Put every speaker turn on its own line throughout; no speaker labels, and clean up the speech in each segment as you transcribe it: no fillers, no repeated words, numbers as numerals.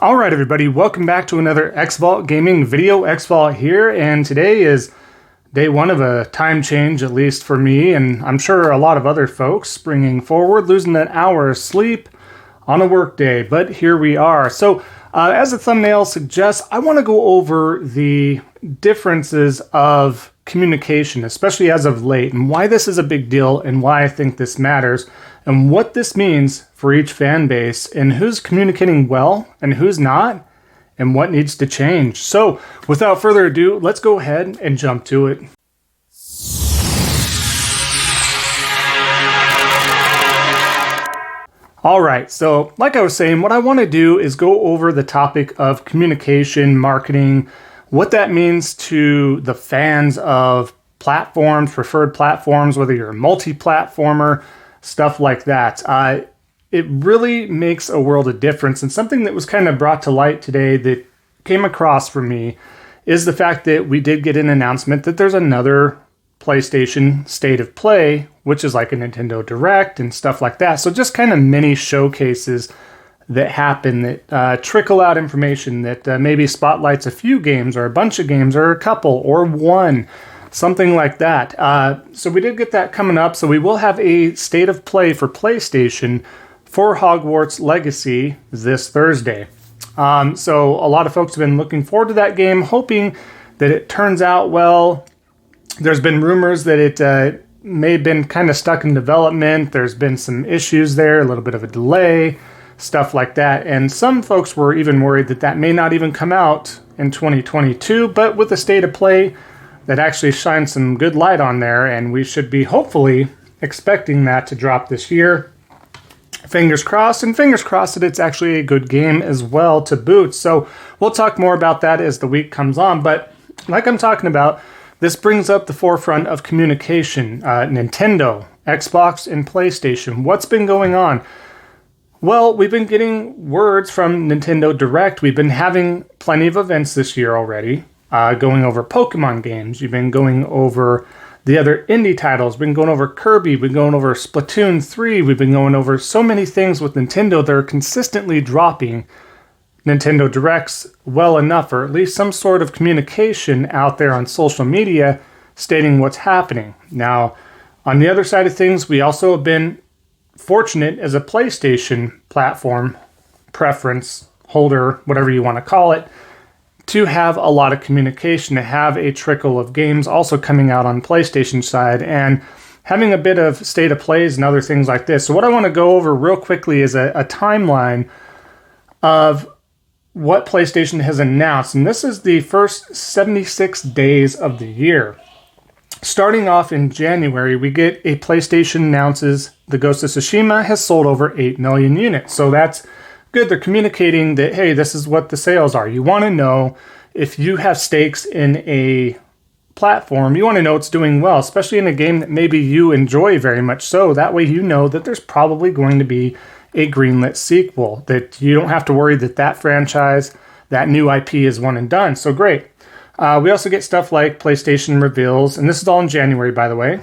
All right, everybody, welcome back to another Xvault Gaming video. Xvault here, and today is day one of a time change, at least for me, and I'm sure a lot of other folks bringing forward, losing an hour of sleep on a work day, but here we are. So, as the thumbnail suggests, I want to go over the differences of communication, especially as of late, and why this is a big deal, and why I think this matters, and what this means for each fan base, and who's communicating well and who's not, and what needs to change. So, without further ado, let's go ahead and jump to it. All right, so like I was saying, what I want to do is go over the topic of communication, marketing, what that means to the fans of platforms, preferred platforms, whether you're a multi-platformer, stuff like that. It really makes a world of difference. And something that was kind of brought to light today that came across for me is the fact that we did get an announcement that there's another PlayStation State of Play, which is like a Nintendo Direct and stuff like that. So just kind of mini showcases that happen that trickle out information that maybe spotlights a few games or a bunch of games or a couple or one, something like that. So we did get that coming up. So we will have a State of Play for PlayStation for Hogwarts Legacy this Thursday. So a lot of folks have been looking forward to that game, hoping that it turns out well. There's been rumors that it may have been kind of stuck in development. There's been some issues there, a little bit of a delay, stuff like that. And some folks were even worried that that may not even come out in 2022. But with the State of Play, that actually shines some good light on there. And we should be hopefully expecting that to drop this year. Fingers crossed, and fingers crossed that it's actually a good game as well to boot. So we'll talk more about that as the week comes on. But like I'm talking about, this brings up the forefront of communication. Nintendo, Xbox, and PlayStation. What's been going on? Well, we've been getting words from Nintendo Direct. We've been having plenty of events this year already, going over Pokemon games. You've been going over the other indie titles. We've been going over Kirby. We've been going over Splatoon 3. We've been going over so many things with Nintendo. They're consistently dropping Nintendo Directs well enough, or at least some sort of communication out there on social media stating what's happening. Now, on the other side of things, we also have been fortunate as a PlayStation platform preference holder, whatever you want to call it, to have a lot of communication, to have a trickle of games also coming out on PlayStation side, and having a bit of state of plays and other things like this. So what I want to go over real quickly is a timeline of what PlayStation has announced. And this is the first 76 days of the year. Starting off in January, we get a PlayStation announces the Ghost of Tsushima has sold over 8 million units. So that's good. They're communicating that, hey, this is what the sales are. You want to know if you have stakes in a platform, you want to know it's doing well, especially in a game that maybe you enjoy very much so. That way you know that there's probably going to be a greenlit sequel, that you don't have to worry that that franchise, that new IP is one and done. So great. We also get stuff like PlayStation reveals, and this is all in January, by the way.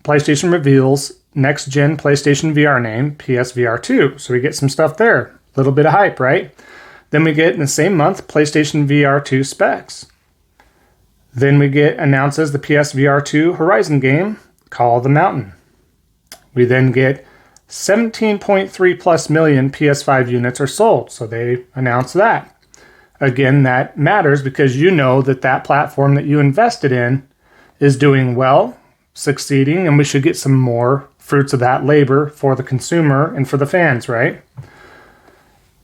PlayStation reveals next-gen PlayStation VR name, PSVR 2. So we get some stuff there. A little bit of hype, right? Then we get, in the same month, PlayStation VR 2 specs. Then we get announces the PSVR 2 Horizon game, Call of the Mountain. We then get 17.3 plus million PS5 units are sold. So they announce that. Again, that matters because you know that that platform that you invested in is doing well, succeeding, and we should get some more fruits of that labor for the consumer and for the fans, right?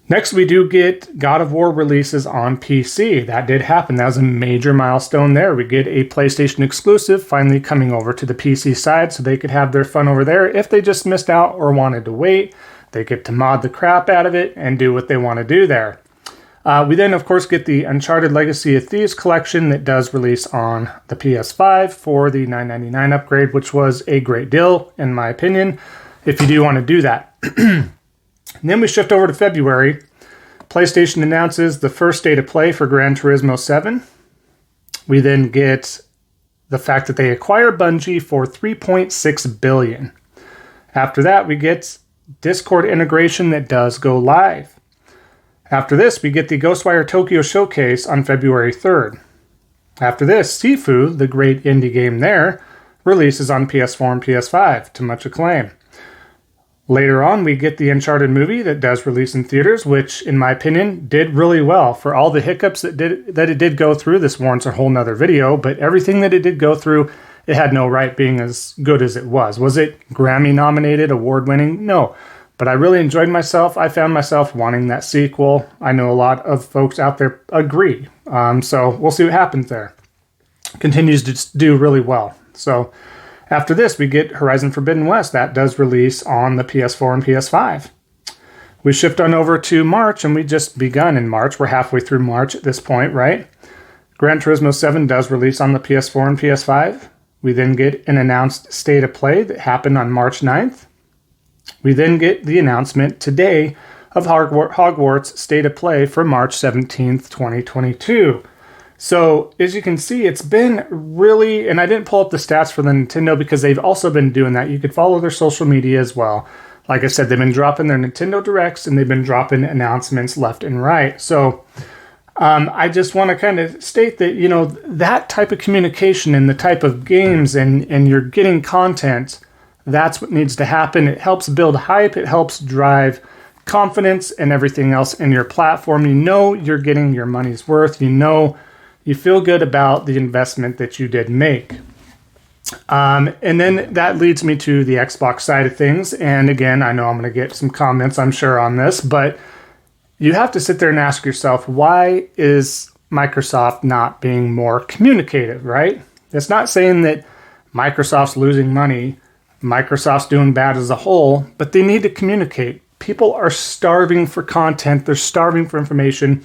Next, we do get God of War releases on PC. That did happen. That was a major milestone there. We get a PlayStation exclusive finally coming over to the PC side so they could have their fun over there. If they just missed out or wanted to wait, they get to mod the crap out of it and do what they want to do there. We then, of course, get the Uncharted Legacy of Thieves collection that does release on the PS5 for the $9.99 upgrade, which was a great deal, in my opinion, if you do want to do that. And then we shift over to February. PlayStation announces the first State of Play for Gran Turismo 7. We then get the fact that they acquire Bungie for $3.6 billion. After that, we get Discord integration that does go live. After this, we get the Ghostwire Tokyo Showcase on February 3rd. After this, Sifu, the great indie game there, releases on PS4 and PS5 to much acclaim. Later on, we get the Uncharted movie that does release in theaters, which, in my opinion, did really well. For all the hiccups that it did go through, this warrants a whole nother video, but everything that it did go through, it had no right being as good as it was. Was it Grammy nominated, award winning? No. But I really enjoyed myself. I found myself wanting that sequel. I know a lot of folks out there agree. So we'll see what happens there. Continues to do really well. So after this, we get Horizon Forbidden West. That does release on the PS4 and PS5. We shift on over to March, and we just begun in March. We're halfway through March at this point, right? Gran Turismo 7 does release on the PS4 and PS5. We then get an announced state of play that happened on March 9th. We then get the announcement today of Hogwarts State of Play for March 17th, 2022. So, as you can see, it's been really, and I didn't pull up the stats for the Nintendo because they've also been doing that. You could follow their social media as well. Like I said, they've been dropping their Nintendo Directs and they've been dropping announcements left and right. So, I just want to kind of state that, you know, that type of communication and the type of games and you're getting content, that's what needs to happen. It helps build hype. It helps drive confidence and everything else in your platform. You know you're getting your money's worth. You know you feel good about the investment that you did make. And then that leads me to the Xbox side of things. And again, I know I'm going to get some comments, I'm sure, on this, but you have to sit there and ask yourself, why is Microsoft not being more communicative, right? It's not saying that Microsoft's losing money, Microsoft's doing bad as a whole, but they need to communicate. People are starving for content. They're starving for information.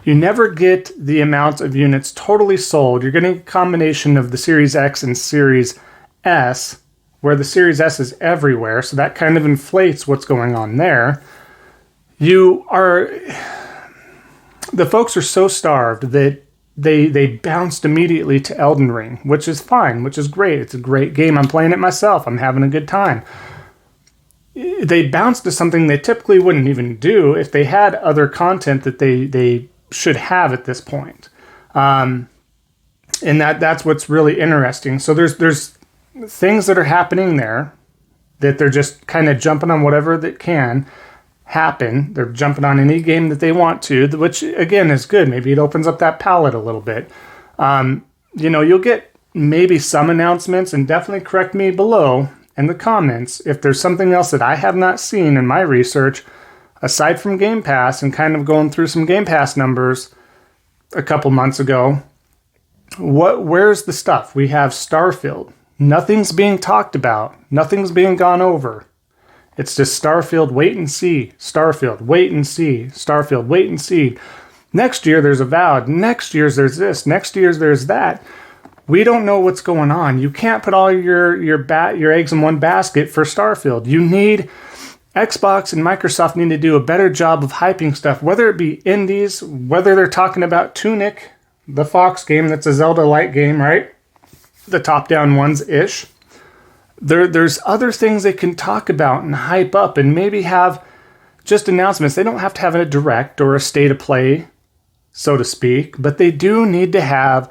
You never get the amount of units totally sold. You're getting a combination of the Series X and Series S, where the Series S is everywhere, so that kind of inflates what's going on there. The folks are so starved that they bounced immediately to Elden Ring, which is fine, which is great. It's a great game. I'm playing it myself. I'm having a good time. They bounced to something they typically wouldn't even do if they had other content that they should have at this point. And that's what's really interesting. So there's things that are happening there that they're just kind of jumping on whatever that can happen. They're jumping on any game that they want to, which again is good. Maybe it opens up that palette a little bit. You'll get maybe some announcements, and definitely correct me below in the comments if there's something else that I have not seen in my research aside from Game Pass, and kind of going through some Game Pass numbers a couple months ago. Where's the stuff? We have Starfield. Nothing's being talked about. Nothing's being gone over. It's just Starfield, wait and see. Starfield, wait and see. Starfield, wait and see. Next year there's Avowed. Next year's there's this. Next year's there's that. We don't know what's going on. You can't put all your eggs in one basket for Starfield. You need Xbox and Microsoft need to do a better job of hyping stuff, whether it be indies, whether they're talking about Tunic, the Fox game that's a Zelda-like game, right? The top-down ones-ish. There's other things they can talk about and hype up and maybe have just announcements. They don't have to have a direct or a state of play, so to speak, but they do need to have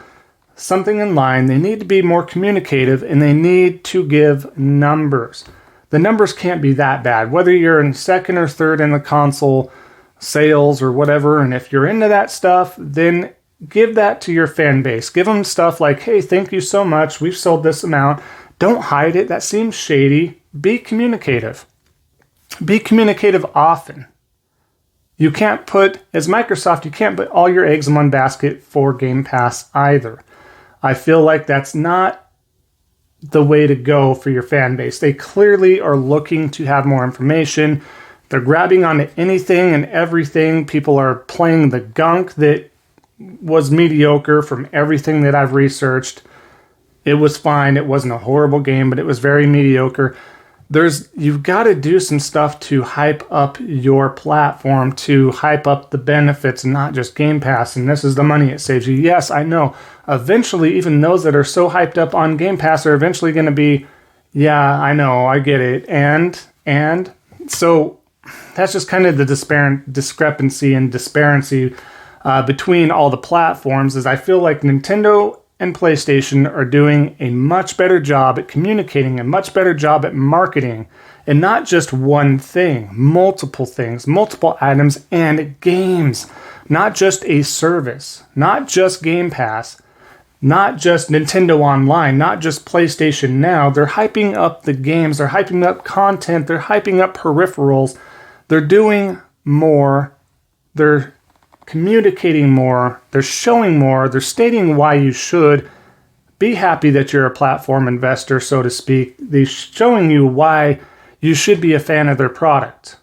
something in line. They need to be more communicative, and they need to give numbers. The numbers can't be that bad, whether you're in second or third in the console sales or whatever. And if you're into that stuff, then give that to your fan base. Give them stuff like, hey, thank you so much. We've sold this amount. Don't hide it. That seems shady. Be communicative. Be communicative often. You can't put, as Microsoft, you can't put all your eggs in one basket for Game Pass either. I feel like that's not the way to go for your fan base. They clearly are looking to have more information. They're grabbing onto anything and everything. People are playing the gunk that was mediocre from everything that I've researched. It was fine. It wasn't a horrible game, but it was very mediocre. You've got to do some stuff to hype up your platform, to hype up the benefits, and not just Game Pass. And this is the money it saves you. Yes, I know. Eventually, even those that are so hyped up on Game Pass are eventually going to be, yeah, I know, I get it. And so that's just kind of the discrepancy and disparity between all the platforms. Is I feel like Nintendo and PlayStation are doing a much better job at communicating, a much better job at marketing, and not just one thing, multiple things, multiple items and games, not just a service, not just Game Pass, not just Nintendo Online, not just PlayStation Now. They're hyping up the games, they're hyping up content, they're hyping up peripherals. They're doing more, they're communicating more, they're showing more, they're stating why you should be happy that you're a platform investor, so to speak. They're showing you why you should be a fan of their product,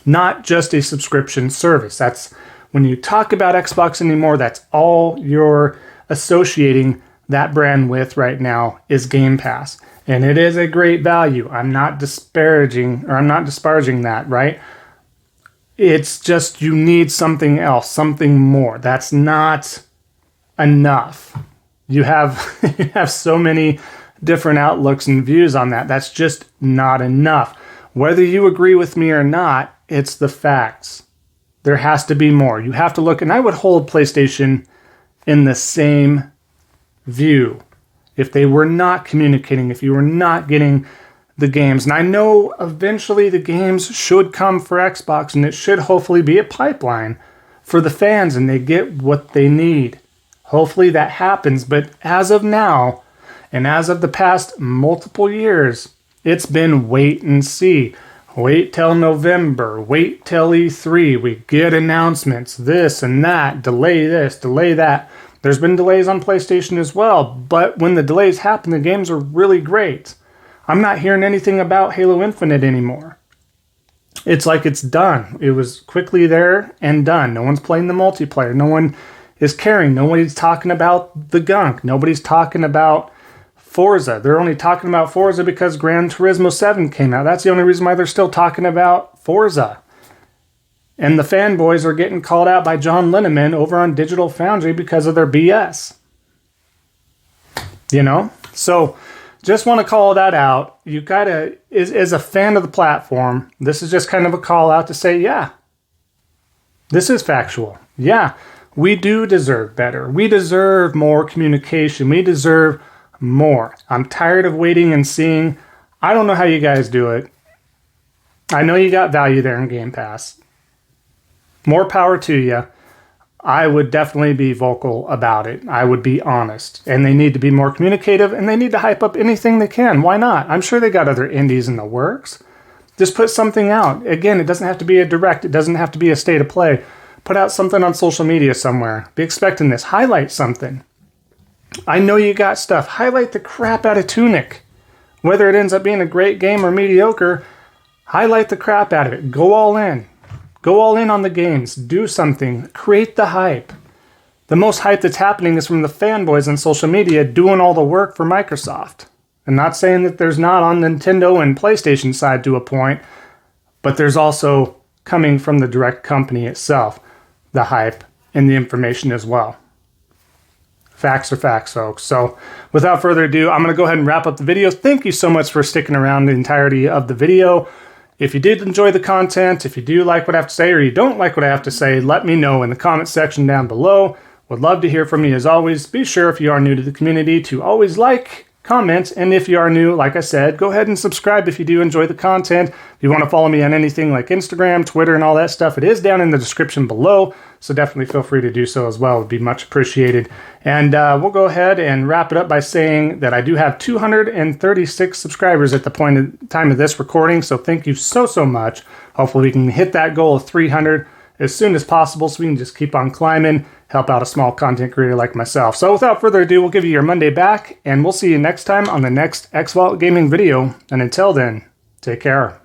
not just a subscription service. That's when you talk about Xbox anymore, that's all you're associating that brand with right now is Game Pass. And it is a great value. I'm not disparaging that, right? It's just you need something else, something more. That's not enough. You have you have so many different outlooks and views on that. That's just not enough. Whether you agree with me or not, it's the facts. There has to be more. You have to look, and I would hold PlayStation in the same view. If they were not communicating, if you were not getting the games, and I know eventually the games should come for Xbox, and it should hopefully be a pipeline for the fans, and they get what they need. Hopefully that happens, but as of now, and as of the past multiple years, it's been wait and see. Wait till November, wait till E3, we get announcements, this and that, delay this, delay that. There's been delays on PlayStation as well, but when the delays happen, the games are really great. I'm not hearing anything about Halo Infinite anymore. It's like it's done. It was quickly there and done. No one's playing the multiplayer. No one is caring. Nobody's talking about the gunk. Nobody's talking about Forza. They're only talking about Forza because Gran Turismo 7 came out. That's the only reason why they're still talking about Forza. And the fanboys are getting called out by John Linneman over on Digital Foundry because of their BS. You know? So, just want to call that out. You gotta, as a fan of the platform, this is just kind of a call out to say, yeah, this is factual. Yeah, we do deserve better. We deserve more communication. We deserve more. I'm tired of waiting and seeing. I don't know how you guys do it. I know you got value there in Game Pass. More power to you. I would definitely be vocal about it. I would be honest. And they need to be more communicative, and they need to hype up anything they can. Why not? I'm sure they got other indies in the works. Just put something out. Again, it doesn't have to be a direct. It doesn't have to be a state of play. Put out something on social media somewhere. Be expecting this. Highlight something. I know you got stuff. Highlight the crap out of Tunic. Whether it ends up being a great game or mediocre, highlight the crap out of it. Go all in. Go all in on the games. Do something. Create the hype. The most hype that's happening is from the fanboys on social media doing all the work for Microsoft. I'm not saying that there's not on Nintendo and PlayStation side to a point, but there's also coming from the direct company itself, the hype and the information as well. Facts are facts, folks. So without further ado, I'm going to go ahead and wrap up the video. Thank you so much for sticking around the entirety of the video. If you did enjoy the content, if you do like what I have to say or you don't like what I have to say, let me know in the comment section down below. Would love to hear from you as always. Be sure if you are new to the community to always like, comment, and if you are new, like I said, go ahead and subscribe if you do enjoy the content. If you want to follow me on anything like Instagram, Twitter, and all that stuff, it is down in the description below, so definitely feel free to do so as well. It would be much appreciated. And we'll go ahead and wrap it up by saying that I do have 236 subscribers at the time of this recording, so thank you so much. Hopefully we can hit that goal of 300 as soon as possible so we can just keep on climbing, help out a small content creator like myself. So without further ado, we'll give you your Monday back, and we'll see you next time on the next Xvault Gaming video. And until then, take care.